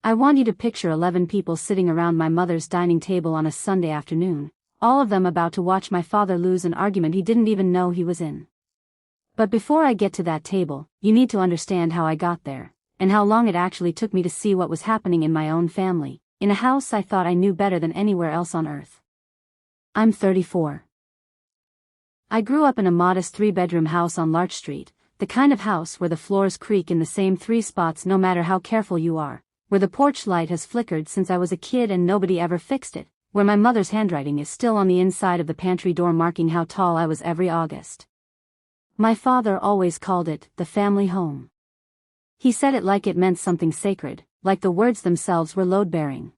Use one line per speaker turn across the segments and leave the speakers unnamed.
I want you to picture 11 people sitting around my mother's dining table on a Sunday afternoon, all of them about to watch my father lose an argument he didn't even know he was in. But before I get to that table, you need to understand how I got there, and how long it actually took me to see what was happening in my own family, in a house I thought I knew better than anywhere else on earth. I'm 34. I grew up in a modest 3-bedroom house on Larch Street, the kind of house where the floors creak in the same 3 spots no matter how careful you are, where the porch light has flickered since I was a kid and nobody ever fixed it, where my mother's handwriting is still on the inside of the pantry door marking how tall I was every August. My father always called it the family home. He said it like it meant something sacred, like the words themselves were load-bearing.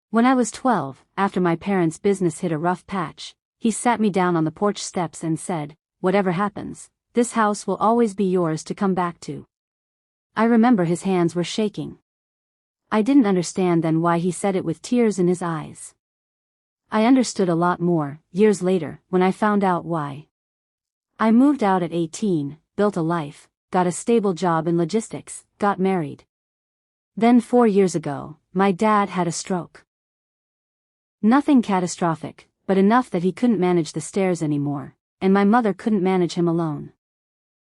When I was 12, after my parents' business hit a rough patch, he sat me down on the porch steps and said, "Whatever happens, this house will always be yours to come back to." I remember his hands were shaking. I didn't understand then why he said it with tears in his eyes. I understood a lot more, years later, when I found out why. I moved out at 18, built a life, got a stable job in logistics, got married. Then 4 years ago, my dad had a stroke. Nothing catastrophic, but enough that he couldn't manage the stairs anymore, and my mother couldn't manage him alone.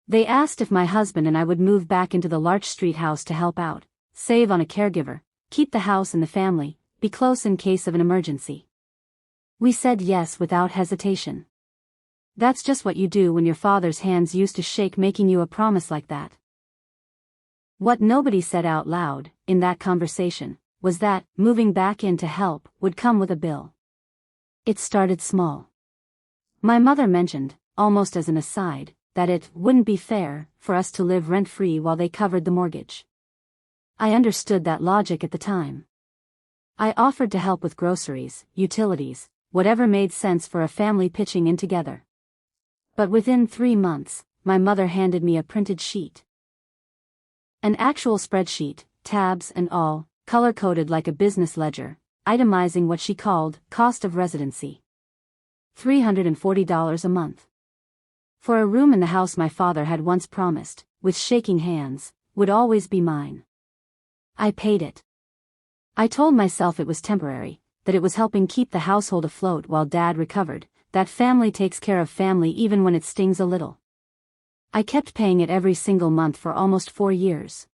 They asked if my husband and I would move back into the Larch Street house to help out, save on a caregiver, keep the house and the family, be close in case of an emergency. We said yes without hesitation. That's just what you do when your father's hands used to shake making you a promise like that. What nobody said out loud, in that conversation, was that, moving back in to help, would come with a bill. It started small. My mother mentioned, almost as an aside, that it wouldn't be fair for us to live rent-free while they covered the mortgage. I understood that logic at the time. I offered to help with groceries, utilities, whatever made sense for a family pitching in together. But within 3 months, my mother handed me a printed sheet. An actual spreadsheet, tabs and all, color-coded like a business ledger, itemizing what she called cost of residency. $340 a month. For a room in the house my father had once promised, with shaking hands, would always be mine. I paid it. I told myself it was temporary, that it was helping keep the household afloat while Dad recovered, that family takes care of family even when it stings a little. I kept paying it every single month for almost 4 years.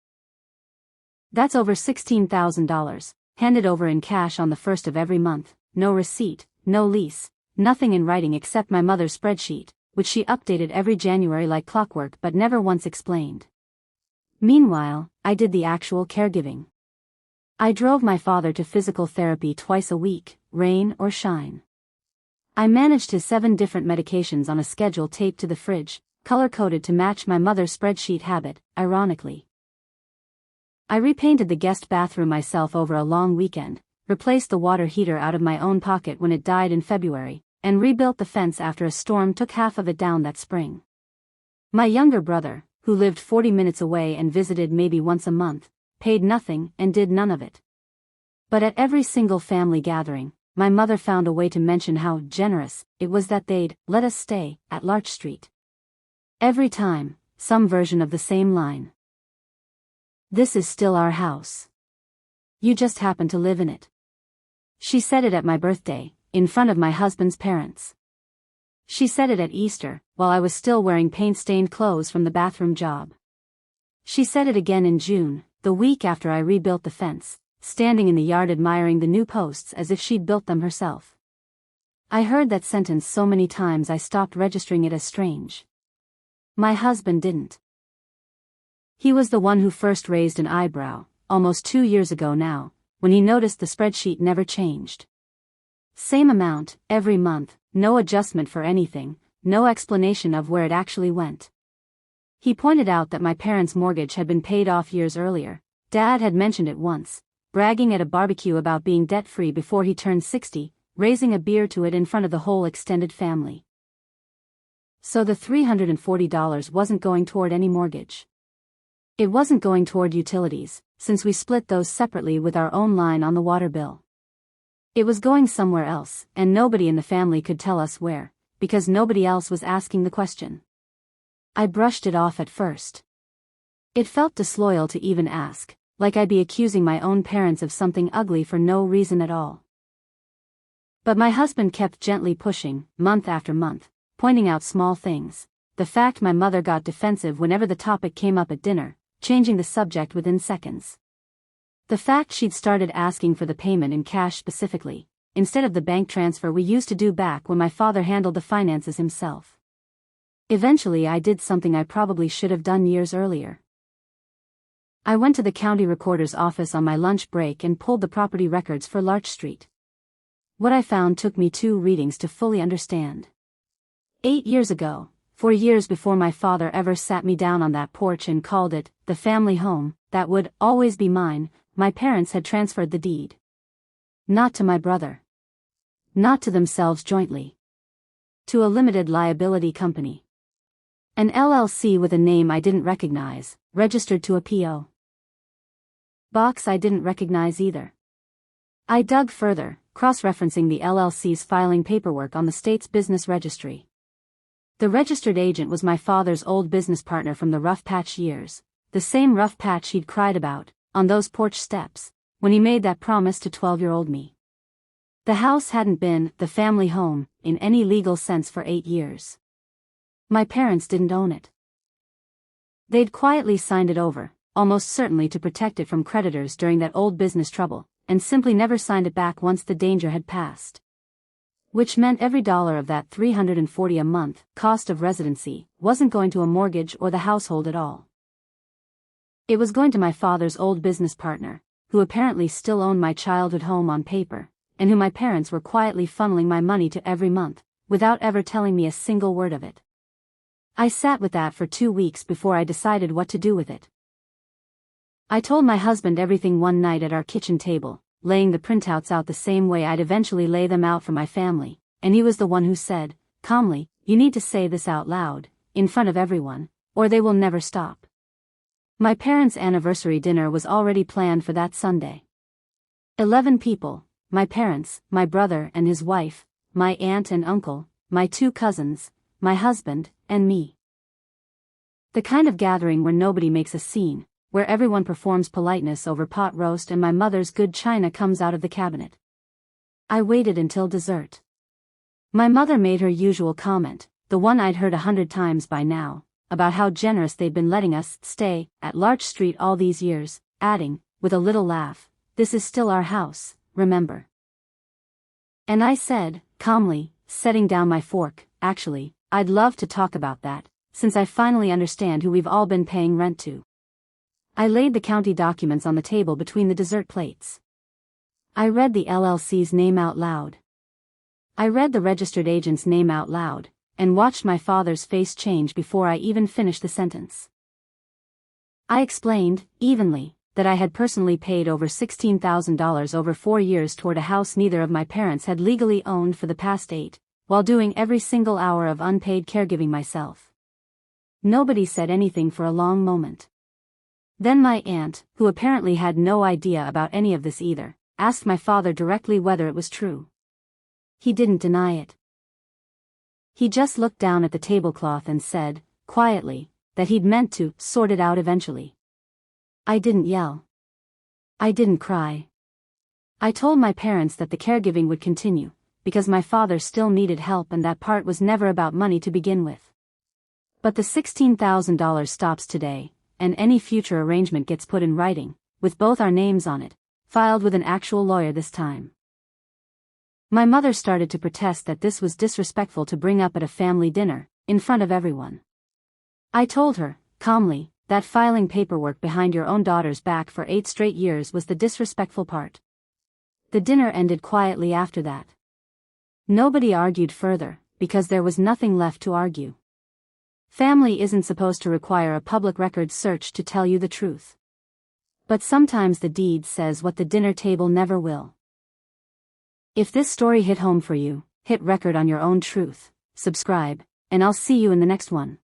That's over $16,000, handed over in cash on the first of every month, no receipt, no lease, nothing in writing except my mother's spreadsheet, which she updated every January like clockwork but never once explained. Meanwhile, I did the actual caregiving. I drove my father to physical therapy twice a week, rain or shine. I managed his 7 different medications on a schedule taped to the fridge, color-coded to match my mother's spreadsheet habit, ironically. I repainted the guest bathroom myself over a long weekend, replaced the water heater out of my own pocket when it died in February, and rebuilt the fence after a storm took half of it down that spring. My younger brother, who lived 40 minutes away and visited maybe once a month, paid nothing and did none of it. But at every single family gathering, my mother found a way to mention how generous it was that they'd let us stay at Larch Street. Every time, some version of the same line. "This is still our house. You just happen to live in it." She said it at my birthday, in front of my husband's parents. She said it at Easter, while I was still wearing paint-stained clothes from the bathroom job. She said it again in June, the week after I rebuilt the fence, standing in the yard admiring the new posts as if she'd built them herself. I heard that sentence so many times I stopped registering it as strange. My husband didn't. He was the one who first raised an eyebrow, almost 2 years ago now, when he noticed the spreadsheet never changed. Same amount, every month, no adjustment for anything, no explanation of where it actually went. He pointed out that my parents' mortgage had been paid off years earlier. Dad had mentioned it once, bragging at a barbecue about being debt-free before he turned 60, raising a beer to it in front of the whole extended family. So the $340 wasn't going toward any mortgage. It wasn't going toward utilities, since we split those separately with our own line on the water bill. It was going somewhere else, and nobody in the family could tell us where, because nobody else was asking the question. I brushed it off at first. It felt disloyal to even ask, like I'd be accusing my own parents of something ugly for no reason at all. But my husband kept gently pushing, month after month, pointing out small things. The fact my mother got defensive whenever the topic came up at dinner, changing the subject within seconds. The fact she'd started asking for the payment in cash specifically, instead of the bank transfer we used to do back when my father handled the finances himself. Eventually I did something I probably should have done years earlier. I went to the county recorder's office on my lunch break and pulled the property records for Larch Street. What I found took me 2 readings to fully understand. 8 years ago, 4 years before my father ever sat me down on that porch and called it the family home that would always be mine, my parents had transferred the deed. Not to my brother. Not to themselves jointly. To a limited liability company. An LLC with a name I didn't recognize, registered to a P.O. box I didn't recognize either. I dug further, cross-referencing the LLC's filing paperwork on the state's business registry. The registered agent was my father's old business partner from the rough patch years, the same rough patch he'd cried about, on those porch steps, when he made that promise to 12-year-old me. The house hadn't been the family home, in any legal sense for 8 years. My parents didn't own it. They'd quietly signed it over, almost certainly to protect it from creditors during that old business trouble, and simply never signed it back once the danger had passed. Which meant every dollar of that $340 a month cost of residency wasn't going to a mortgage or the household at all. It was going to my father's old business partner, who apparently still owned my childhood home on paper, and who my parents were quietly funneling my money to every month, without ever telling me a single word of it. I sat with that for 2 weeks before I decided what to do with it. I told my husband everything one night at our kitchen table, laying the printouts out the same way I'd eventually lay them out for my family, and he was the one who said, calmly, "You need to say this out loud, in front of everyone, or they will never stop." My parents' anniversary dinner was already planned for that Sunday. 11 people, my parents, my brother and his wife, my aunt and uncle, my 2 cousins, my husband, and me. The kind of gathering where nobody makes a scene, where everyone performs politeness over pot roast and my mother's good china comes out of the cabinet. I waited until dessert. My mother made her usual comment, the one I'd heard 100 times by now, about how generous they'd been letting us stay at Larch Street all these years, adding, with a little laugh, "This is still our house, remember." And I said, calmly, setting down my fork, "Actually, I'd love to talk about that, since I finally understand who we've all been paying rent to." I laid the county documents on the table between the dessert plates. I read the LLC's name out loud. I read the registered agent's name out loud, and watched my father's face change before I even finished the sentence. I explained, evenly, that I had personally paid over $16,000 over 4 years toward a house neither of my parents had legally owned for the past 8, while doing every single hour of unpaid caregiving myself. Nobody said anything for a long moment. Then my aunt, who apparently had no idea about any of this either, asked my father directly whether it was true. He didn't deny it. He just looked down at the tablecloth and said, quietly, that he'd meant to sort it out eventually. I didn't yell. I didn't cry. I told my parents that the caregiving would continue, because my father still needed help and that part was never about money to begin with. But the $16,000 stops today, and any future arrangement gets put in writing, with both our names on it, filed with an actual lawyer this time. My mother started to protest that this was disrespectful to bring up at a family dinner, in front of everyone. I told her, calmly, that filing paperwork behind your own daughter's back for 8 straight years was the disrespectful part. The dinner ended quietly after that. Nobody argued further, because there was nothing left to argue. Family isn't supposed to require a public records search to tell you the truth. But sometimes the deed says what the dinner table never will. If this story hit home for you, hit record on your own truth, subscribe, and I'll see you in the next one.